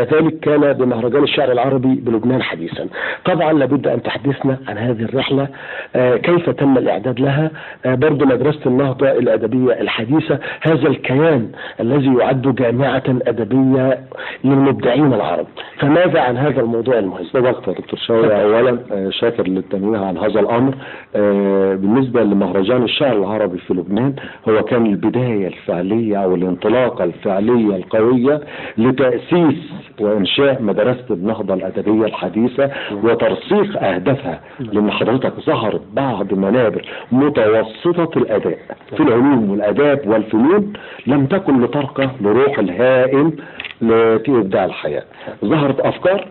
ذلك كان بمهرجان الشعر العربي بلبنان حديثا. طبعا لابد أن تحدثنا عن هذه الرحلة، كيف تم الإعداد لها، برضو مدرسة النهضة الأدبية الحديثة، هذا الكيان الذي يعد جامعة أدبية للمبدعين العرب، فماذا عن هذا الموضوع المهم؟ صدقت دكتور شوقي، أولا شاكر للتنويه عن هذا الأمر. بالنسبة لمهرجان الشعر العربي في لبنان، هو كان البداية الفعلية أو الانطلاقة الفعلية القوية لتأسيس وإنشاء مدرسة النهضة الأدبية الحديثة وترسيخ أهدافها، لأن حضرتك ظهرت بعض منابر متوسطة الأداء في العلوم والآداب والفنون لم تكن لترقى لروح الهائم في إبداع الحياة. ظهرت أفكار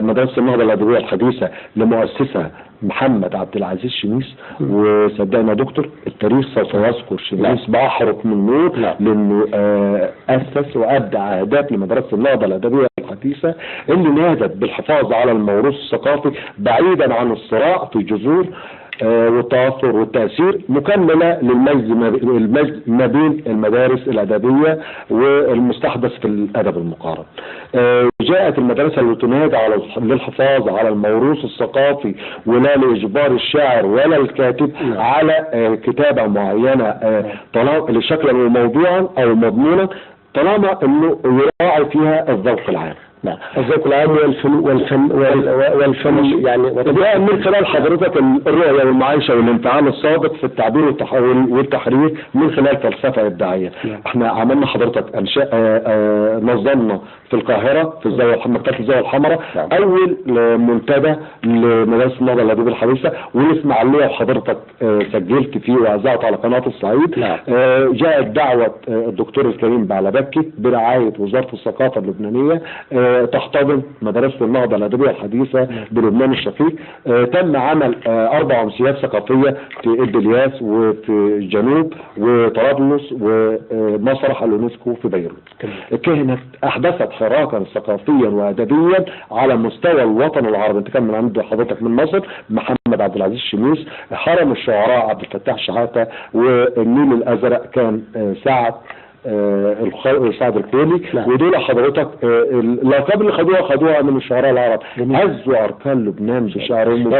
مدرسة النهضة الأدبية الحديثة لمؤسسها محمد عبد العزيز شميس، وصدقنا دكتور التاريخ سوف يذكر شميس بأحرف من نور، لأنه أسس وأبدع أهداف لمدرسة النهضة الأدبية الحديثة اللي نادت بالحفاظ على الموروث الثقافي بعيدا عن الصراع في جذور والتأثر والتأثير، مكملة للمزج ما بين المدارس الأدبية والمستحدث في الأدب المقارن. جاءت المدرسة اللي تنادي على للحفاظ على الموروث الثقافي، ولا لإجبار الشاعر ولا الكاتب على كتابة معينة لشكلا وموضوعا أو مضمونا، طالما انه يراعي فيها الذوق العام. نعم، الذوق العام والفن يعني وده من خلال حضرتك الرؤية والمعايشة والانفعال الصادق في التعبير والتحرير من خلال فلسفة إبداعية. احنا عملنا حضرتك نظمنا في القاهرة في مكتبة الزاوية الحمراء أول منتدى لمدرسة النهضة الأدبية الحديثة، والإسماعيلية وحضرتك سجلت فيه وأذعت على قناة الصعيد. جاءت دعوة الدكتور الكريم بعلبكي برعاية وزارة الثقافة اللبنانية تحتضن مدرسة النهضة الأدبية الحديثة بلبنان الشقيق. تم عمل 4 أمسيات ثقافية في إدلياس وفي الجنوب وطرابلس ومسرح اليونسكو في بيروت. كانت أحدثت حراكا ثقافيا وأدبيا على مستوى الوطن العربي. انت كان من عند حضرتك من مصر محمد عبد العزيز شميس، حرم الشعراء عبد الفتاح شحاتة، والنيل الأزرق كان سعد الكولي. ودول حضرتك الألقاب اللي خدوها من الشعراء العرب، هزوا أركان لبنان بشعرهم.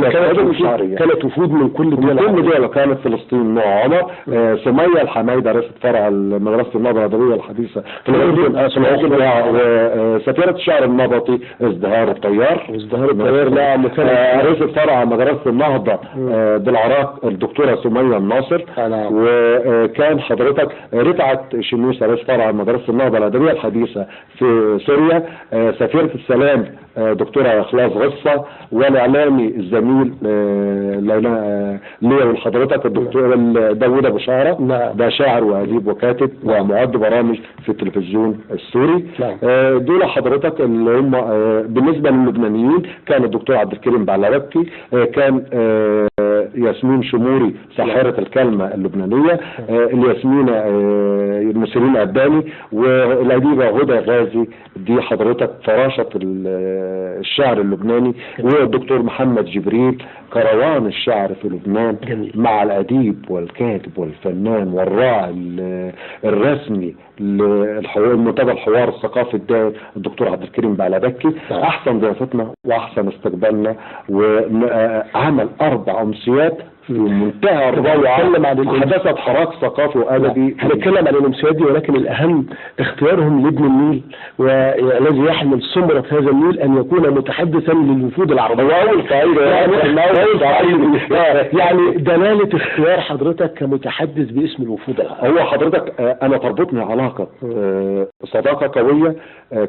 كانت وفود من كل دول. كانت فلسطين نوع عمر، سمية الحمايدة رئيسة فرع مدرسة النهضة الأدبية الحديثة في الأردن، وسفيرة الشعر النبطي ازدهار الطيار. نعم، رئيسة فرع مدرسة النهضة بالعراق الدكتورة سمية الناصر. وكان حضرتك رفعت شميس رئيس فرع مدرسة النهضة الأدبية الحديثة في سوريا، سفيرة السلام دكتورة إخلاص غصة، والإعلامي الزميل ليا وحضرتك الدكتور داوود أبو شعرة، ده شاعر وأديب وكاتب ومعد برامج في التلفزيون السوري. دول حضرتك اللي هم بالنسبة للبنانيين كان الدكتور عبد الكريم بعلبكي، كان ياسمين شموري ساحرة الكلمة اللبنانية، الياسمين المسلمين أباني، والأديبة هدى غازي دي حضرتك فراشة الشعر اللبناني، والدكتور محمد جبريل كروان الشعر في لبنان. مع الأديب والكاتب والفنان والراعي الرسمي للمنتدى الحوار الثقافي الدائم الدكتور عبد الكريم بعلبكي. أحسن ضيافتنا وأحسن استقبالنا، وعمل 4 أمسيات في منتهى الروعة، حدثت حراك ثقافي وأدبي. هنتكلم عن الأمسيات دي، ولكن الأهم اختيارهم لابن النيل والذي يحمل ثمرة هذا النيل أن يكون متحدثا للوفود العربية. أول قاعدة يعني دلالة اختيار حضرتك كمتحدث باسم الوفود العربية. هو حضرتك أنا تربطني علاقة صداقة قوية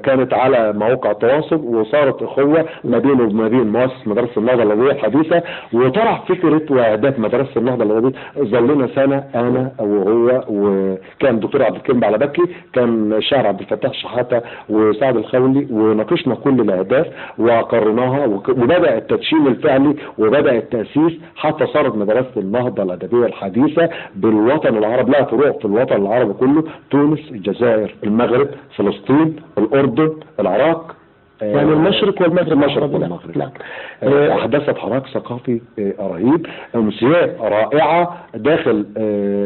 كانت على مواقع التواصل، وصارت أخوة ما بينه وما بين مؤسس مدرسة النهضة الأدبية الحديثة، وطرح فكرة وأهداف مدرسة النهضة الأدبية. ظلنا سنة أنا وهو، وكان دكتور عبد الكريم بعلبكي، كان الشاعر عبد الفتاح شحاتة وسعد الخولي، وناقشنا كل الأهداف وقررناها، وبدأ التدشين الفعلي وبدأ التأسيس حتى صارت مدرسة النهضة الأدبية الحديثة بالوطن العربي، لها فروع في الوطن العربي كله: تونس، الجزائر، المغرب، فلسطين، الأردن، العراق، يعني المشرق والمغرب. المشرق والمغرب. نعم. أحدثت حراك ثقافي رهيب، أمسيات رائعة داخل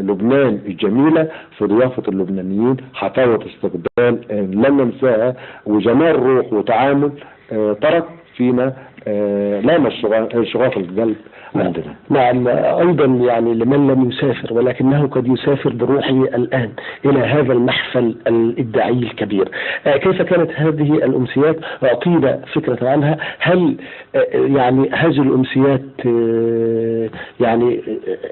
لبنان الجميلة في ضيافة اللبنانيين، حفاوة استقبال لن ننساها، وجمال روح وتعامل ترك فينا لامس شغاف القلب عندنا. نعم. أيضا يعني لمن لم يسافر ولكنه قد يسافر بروحه الآن إلى هذا المحفل الإبداعي الكبير، كيف كانت هذه الأمسيات؟ أعطينا فكرة عنها. هل يعني هذه الأمسيات يعني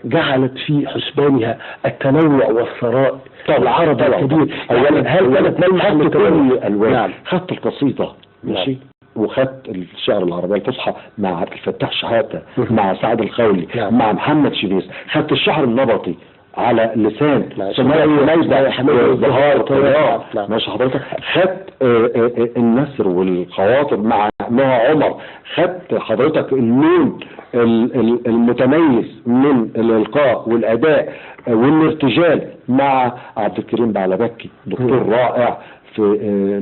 جعلت في حسبانها التنوع والثراء العربي الكبير؟ أولا هل كانت ملمح خدت كل ألوان؟ نعم. خدت القصيدة ماشي، وخدت الشعر العربية الفصحى مع عبد الفتاح شحاتة، مع سعد الخولي، مع محمد شبيس. خدت الشعر النبطي على لسان سماوي حميد ظهار طيار ماشي حضرتك. خدت النثر والخواطر مع عمر. خدت حضرتك اللون المتميز من الإلقاء والأداء والارتجال مع عبد الكريم بعلبكي، دكتور رائع في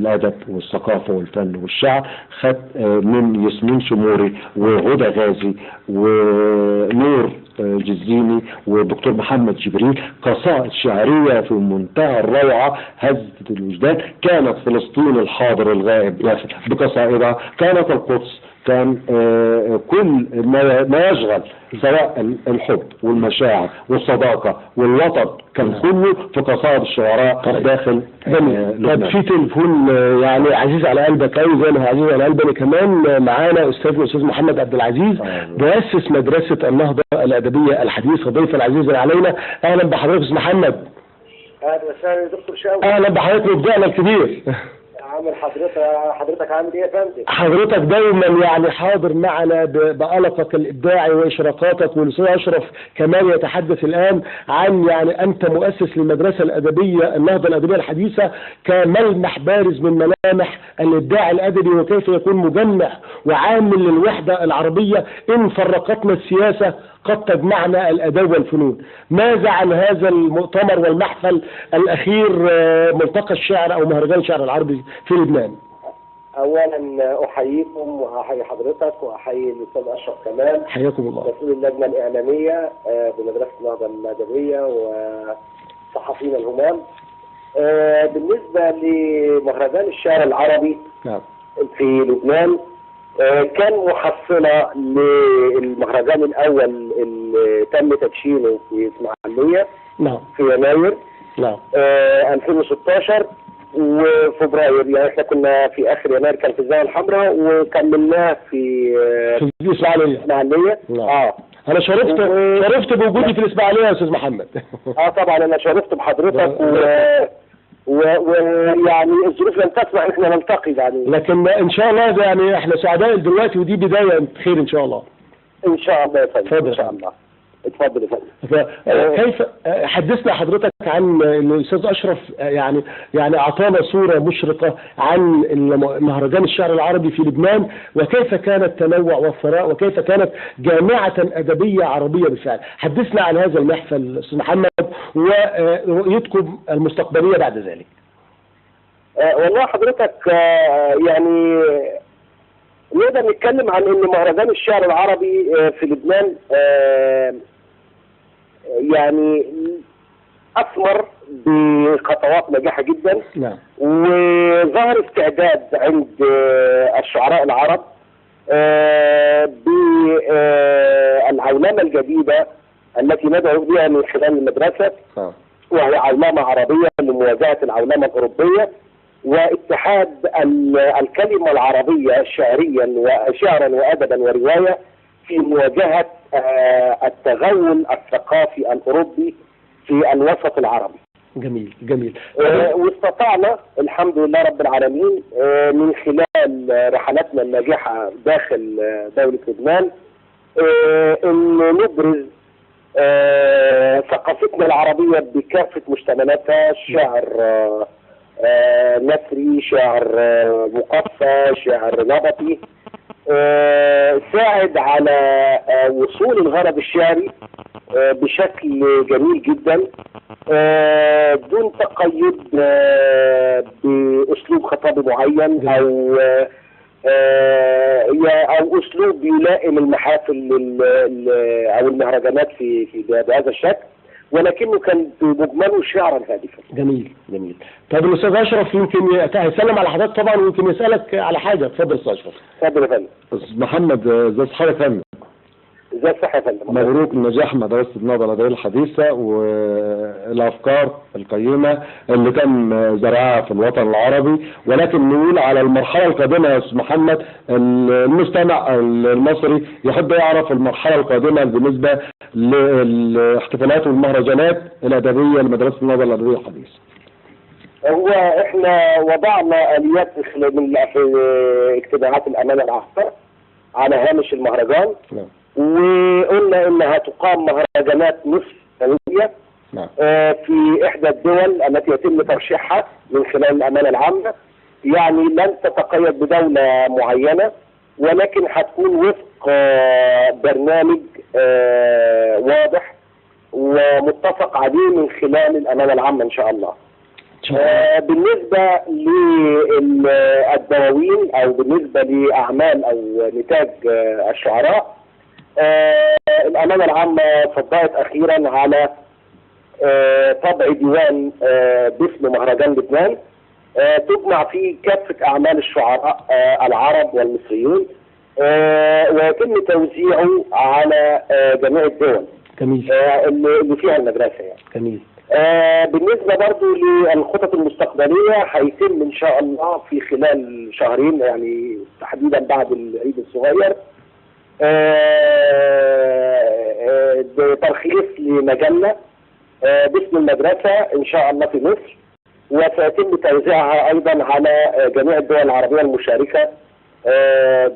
الأدب والثقافة والفن والشعر. خد من ياسمين شموري وهدى غازي ونور جزيني والدكتور محمد جبريل، قصائد شعرية في منتهى الروعة هزت الوجدان. كانت فلسطين الحاضر الغائب بقصائدها، كانت القدس، كان كل ما يشغل سواء الحب والمشاعر والصداقة والوطن كان كله في قصائد الشعراء داخل لبنان. في تليفون يعني عزيز على قلبك قوي زي ما هو عزيز على قلبي كمان. معانا استاذ محمد عبد العزيز، مؤسس مدرسة النهضة الأدبية الحديثة، ضيف العزيز علينا. أهلا بحضرتك استاذ محمد. اهلا وسهلا دكتور شاوي. أهلا بحضرتك مبدعنا الكبير. عامل حضرتك عامل ايه يا فندم؟ حضرتك دايما يعني حاضر معنا بألقك الإبداعي وإشراقاتك، والأستاذ أشرف كمان يتحدث الآن عن يعني أنت مؤسس للمدرسة الأدبية النهضة الأدبية الحديثة كملمح بارز من ملامح الإبداع الأدبي، وكيف يكون مجمع وعامل للوحدة العربية إن فرقتنا السياسة قد تجمعنا الأدب والفنون. ماذا عن هذا المؤتمر والمحفل الأخير ملتقى الشعر أو مهرجان الشعر العربي في لبنان؟ أولا أحييكم وأحيي حضرتك وأحيي الأستاذ أشرف كمان، حياكم الله، مسؤول اللجنة الإعلامية بمدرسة النهضة الأدبية وصحفينا الهمام. بالنسبة لمهرجان الشعر العربي في لبنان، كان محصلة للمهرجان الأول اللي تم تدشينه في إسماعيلية في يناير 2016 وفبراير. يعني احنا كنا في آخر يناير كان في الزاوية الحمراء، وكملناه في إسماعيلية. أنا شرفت بوجودي في الإسماعيلية يا أستاذ محمد. طبعا أنا شرفت بحضرتك ويعني الظروف لم تسمح احنا نلتقي يعني، لكن ان شاء الله يعني احنا سعداء دلوقتي، ودي بدايه خير ان شاء الله. ان شاء الله يا فندم. ان شاء الله. اتفضل يا فندم. كيف حدثنا حضرتك عن الاستاذ اشرف يعني اعطانا صوره مشرقه عن مهرجان الشعر العربي في لبنان، وكيف كان التنوع والثراء، وكيف كانت جامعه ادبيه عربيه بالفعل. حدثنا عن هذا المحفل استاذ محمد ورؤيتكم المستقبليه بعد ذلك. والله حضرتك يعني نقدر نتكلم عن ان مهرجان الشعر العربي في لبنان يعني أثمر بخطوات ناجحة جدا. وظهر استعداد عند الشعراء العرب بالعولمة الجديدة التي ندعو بها من خلال المدرسة، وهي عولمة عربية لمواجهة العولمة الأوروبية، واتحاد الكلمة العربية شعرا وأدبا ورواية في مواجهة التغول الثقافي الأوروبي في الوسط العربي. جميل. واستطعنا الحمد لله رب العالمين من خلال رحلاتنا الناجحة داخل دولة لبنان أن نبرز ثقافتنا العربية بكافة مشتملاتها، شعر نثري، شعر مقفى، شعر نبطي، ساعد على وصول الغرض الشعري بشكل جميل جدا دون تقيد بأسلوب خطابي معين أو او اسلوب يلائم المحافل او المهرجانات بهذا الشكل، ولكنه كان بمجمله شعرا هادفا. جميل جميل. طب الاستاذ اشرف يمكن يسلم على حضرتك طبعا، ويمكن يسالك على حاجه. اتفضل استاذ اشرف. اتفضل يا فندم. استاذ محمد، ازي صحتك يا فندم؟ ازي الصحه يا فندم؟ مبروك نجاح مدرسة النهضة الأدبية الحديثة والأفكار القيمة اللي تم زرعها في الوطن العربي، ولكن نقول على المرحلة القادمة يا أستاذ محمد، المستمع المصري يحب يعرف المرحلة القادمة بالنسبة للاحتفالات والمهرجانات الأدبية لمدرسة النهضة الأدبية الحديثة. هو احنا وضعنا آليات في اجتماعات الأمانة العامة على هامش المهرجان. نعم. وقلنا انها تقام مهرجانات نصف سنوية في احدى الدول التي يتم ترشيحها من خلال الامانه العامه، يعني لن تتقيد بدولة معينة، ولكن هتكون وفق برنامج واضح ومتفق عليه من خلال الامانه العامه ان شاء الله. بالنسبة للدواوين او بالنسبة لاعمال او نتاج الشعراء، الامانة العامة صدقت اخيرا على طبع ديوان باسم مهرجان لبنان تجمع فيه كافة اعمال الشعراء العرب والمصريون، ويتم توزيعه على جميع الدول. جميل. اللي فيها المدرسة يعني. جميل. بالنسبة برضو للخطط المستقبلية، هيتم ان شاء الله في خلال شهرين، يعني تحديدا بعد العيد الصغير، ترخيص لمجلة باسم المدرسة ان شاء الله في مصر، وسيتم توزيعها ايضا على جميع الدول العربية المشاركة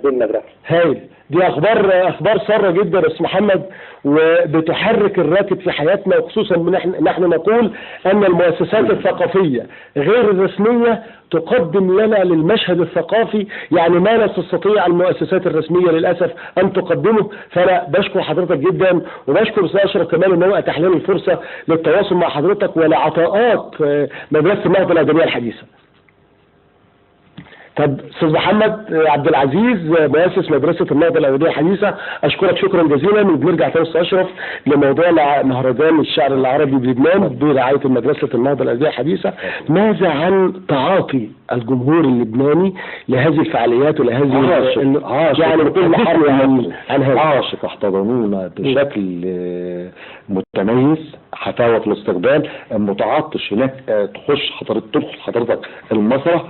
بالمدرسة. هايل. دي اخبار ساره جدا يا استاذ محمد، وبتحرك الراكب في حياتنا، وخصوصا نحن نقول ان المؤسسات الثقافيه غير الرسميه تقدم لنا للمشهد الثقافي يعني ما لا تستطيع المؤسسات الرسميه للاسف ان تقدمه. فانا بشكر حضرتك جدا، وبشكر استاذ اشرف كمان ان هو اتاح لنا الفرصه للتواصل مع حضرتك ولعطاءات مدرسه النهضه الادبيه الحديثه. طب استاذ محمد عبد العزيز مؤسس مدرسه النهضه الادبيه الحديثه، اشكرك شكرا جزيلا، وبنرجع تاني استاذ اشرف لموضوع مهرجان الشعر العربي بلبنان برعايه مدرسه النهضه الادبيه الحديثه. ماذا عن تعاطي الجمهور اللبناني لهذه الفعاليات ولهذه عاشق يعني بكل حرب عن هذا؟ عاشق احتضنونا بشكل متميز، حفاوه في الاستقبال، متعطش هناك تدخل حضرتك المسرح،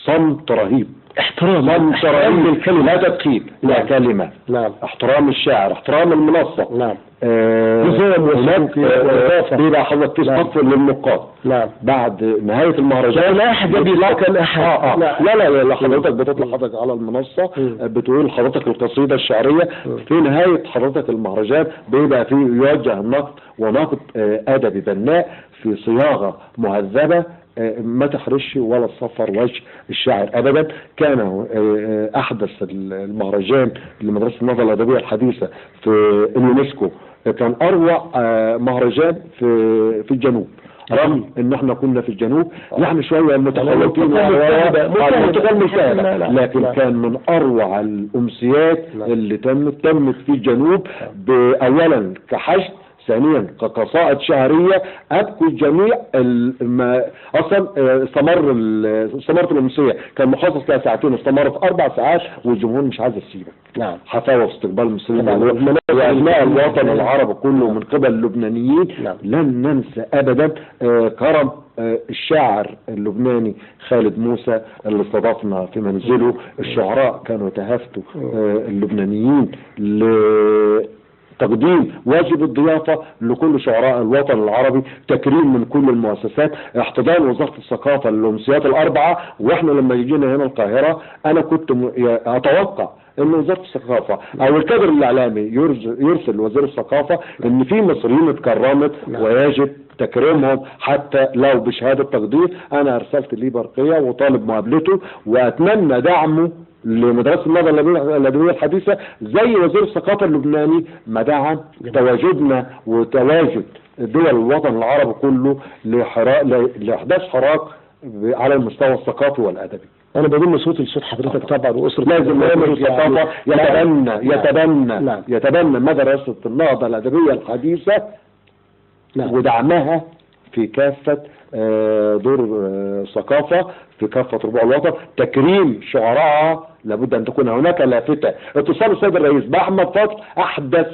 صمت رهيب، احترام الكلمة، لا تدخيل، لا كلمة، نعم، احترام الشاعر، احترام المنصة، نعم، هناك بيبقى حضرتك تصفر للنقاد، نعم، بعد نهاية المهرجان لا أحد بيلاقي لا حضرتك بتطلع حضرتك على المنصة، بتقول حضرتك القصيدة الشعرية، في نهاية حضرتك المهرجان بيبقى فيه يوجه النقد، ونقد أدبي بناء في صياغة مهذبة ما تحرش ولا تصفر وجه الشاعر ابدا. كان احدث المهرجان لمدرسه النهضه الادبيه الحديثه في اليونسكو، كان اروع مهرجان في الجنوب، رغم ان احنا كنا في الجنوب يعني شويه متخلطين لكن كان من اروع الامسيات اللي تمت في الجنوب، اولا كحشد، ثانيا كقصائد شعرية أبكوا الجميع. أصلا استمرت الأمسية كان مخصص لها ساعتين، استمرت 4 ساعات، والجمهور مش عايز يسيبك. نعم، حفاوة في استقبال المسلمين وأبناء الوطن العربي كله من قبل اللبنانيين. لن ننسى أبدا كرم الشاعر اللبناني خالد موسى اللي استضافنا في منزله. الشعراء كانوا يتهافتوا اللبنانيين تقديم واجب الضيافة لكل شعراء الوطن العربي، تكريم من كل المؤسسات، احتضان وزارة الثقافة للأمسيات ال4. واحنا لما يجينا هنا القاهرة انا كنت اتوقع ان وزارة الثقافة او الكادر الاعلامي يرسل لوزير الثقافة ان في مصريين اتكرمت ويجب تكريمهم حتى لو بشهادة تقدير. انا ارسلت ليه برقية وطالب مقابلته، واتمنى دعمه لمدرسة النهضة الأدبية الحديثة زي وزير الثقافة اللبناني ما دعم تواجدنا وتواجد دول الوطن العربي كله لإحداث حراك على المستوى الثقافي والأدبي. انا بضم صوتي لصوت حضرتك طبعا، واسره لازم الثقافه نعم. يتبنى مدرسه النهضه الادبيه الحديثه نعم. ودعمها في كافه دور الثقافه في كافه ربوع الوطن، تكريم شعراءها، لابد ان تكون هناك لافته. اتصال السيد الرئيس باحمد فضل احدث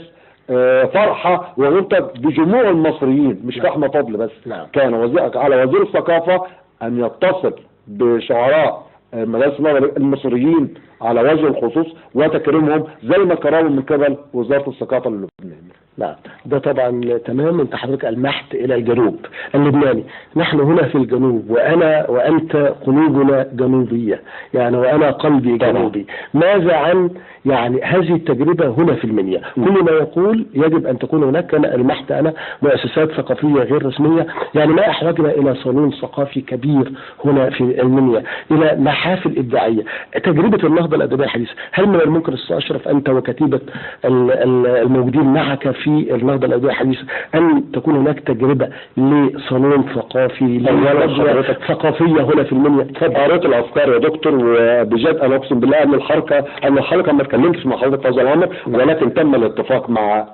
فرحه وغبطه بجموع المصريين، مش باحمد فضل بس. كان على وزير الثقافه ان يتصل بشعراء مدارس النهضه المصريين على وجه الخصوص وتكريمهم زي ما كرمهم من قبل وزاره الثقافه اللبنانيه. نعم، ده طبعا تمام. انت حضرتك ألمحت الى الجنوب اللبناني، نحن هنا في الجنوب، وانا وانت قلوبنا جنوبية يعني، وانا قلبي جنوبي. ماذا عن يعني هذه التجربة هنا في المنيا؟ كل ما يقول يجب ان تكون هناك، كما ألمحت انا، مؤسسات ثقافية غير رسمية. يعني ما احوجنا الى صالون ثقافي كبير هنا في المنيا، الى محافل ابداعية. تجربة النهضة الادبية الحديثة، هل من الممكن استاذ اشرف انت وكتيبة الموجودين معك في النهضة الادبية الحديثة ان تكون هناك تجربة لصالون ثقافي ثقافية هنا في المنيا؟ قريت الافكار يا دكتور، وبجد انا اقسم بالله ان الحلقة ما اتكلمتش مع حضرتك في هذا الامر، ولكن تم الاتفاق مع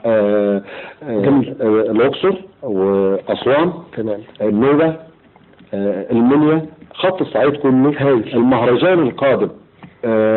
الاقصر واسوان، النوبة، المنيا، خط الصعيد كله. المهرجان القادم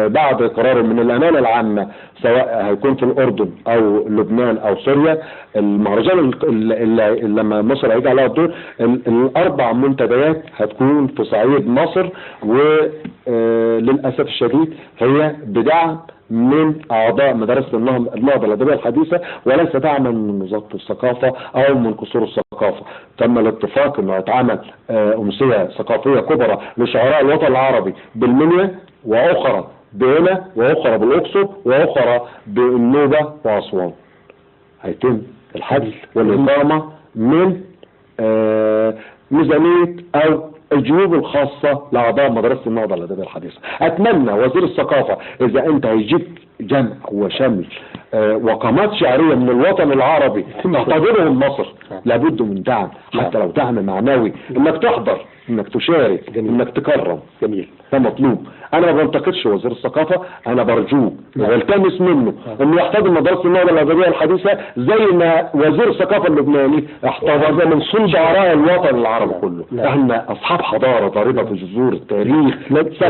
بعد قرار من الأمانة العامة، سواء هيكون في الأردن أو لبنان أو سوريا، المهرجان اللي لما مصر هيجي عليها الدور، الأربع منتديات هتكون في صعيد مصر، وللأسف الشديد هي بدعم من أعضاء مدرسة النهضة الأدبية الحديثة، وليس دعما من وزارة الثقافة أو من قصور الثقافة. تم الاتفاق إنه يتعمل أمسية ثقافية كبرى لشعراء الوطن العربي بالمنيا، وأخرى بهنا، وأخرى بالأقصر، وأخرى بالنوبة وأسوان. هيتم الحجز والإقامة من ميزانية أو الجيوب الخاصة لأعضاء مدرسة النهضة الأدبية الحديثة. أتمنى وزير الثقافة إذا أنت هيجيب جمع وشمل وقامات شعرية من الوطن العربي تحتضنهم مصر، لابد من دعم، حتى لو دعم معنوي، انك تحضر، انك تشارك، انك تكرم. جميل، ده مطلوب. انا ما بنتقدش وزير الثقافة، انا برجوه والتمس منه انه يحتضن مدرسة النهضة الأدبية الحديثة زي ما وزير الثقافة اللبناني احتضن من صلب شعراء الوطن العربي كله. احنا اصحاب حضارة ضاربة في جذور التاريخ، لابد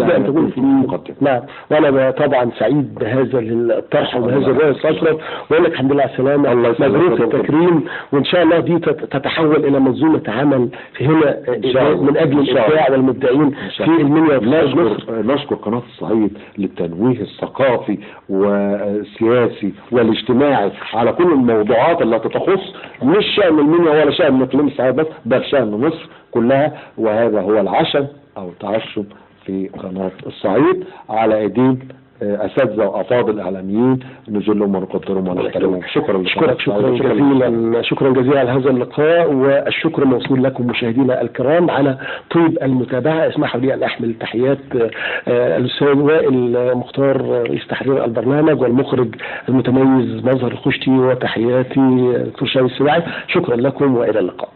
ان تكون في المقدمة. نعم، وانا طبعا سعيد بهذا الطرح وبهذا الرأي الأشرف، واقول لك الحمد لله على السلامة، مبروك التكريم، وان شاء الله دي تتحول الى منظومة عمل في هنا من اجل الابداع والمبدعين في المنيا. نشكر قناة الصعيد للتنويه الثقافي والسياسي والاجتماعي على كل الموضوعات التي تخص مش شأن المنيا ولا شأن اقليم الصعيد بس، بل شأن مصر كلها. وهذا هو العشم او التعشم في قناة الصعيد على ايدين اساتذه وافاضل اعلاميين نجلهم ونقدرهم ونحترمهم. شكرا جزيلا على هذا اللقاء، والشكر موصول لكم مشاهدينا الكرام على طيب المتابعه. اسمحوا لي ان احمل تحيات الاستاذ وائل مختار رئيس تحرير البرنامج والمخرج المتميز مظهر الخشتي، وتحياتي دكتور شاوي السباعي. شكرا لكم والى اللقاء.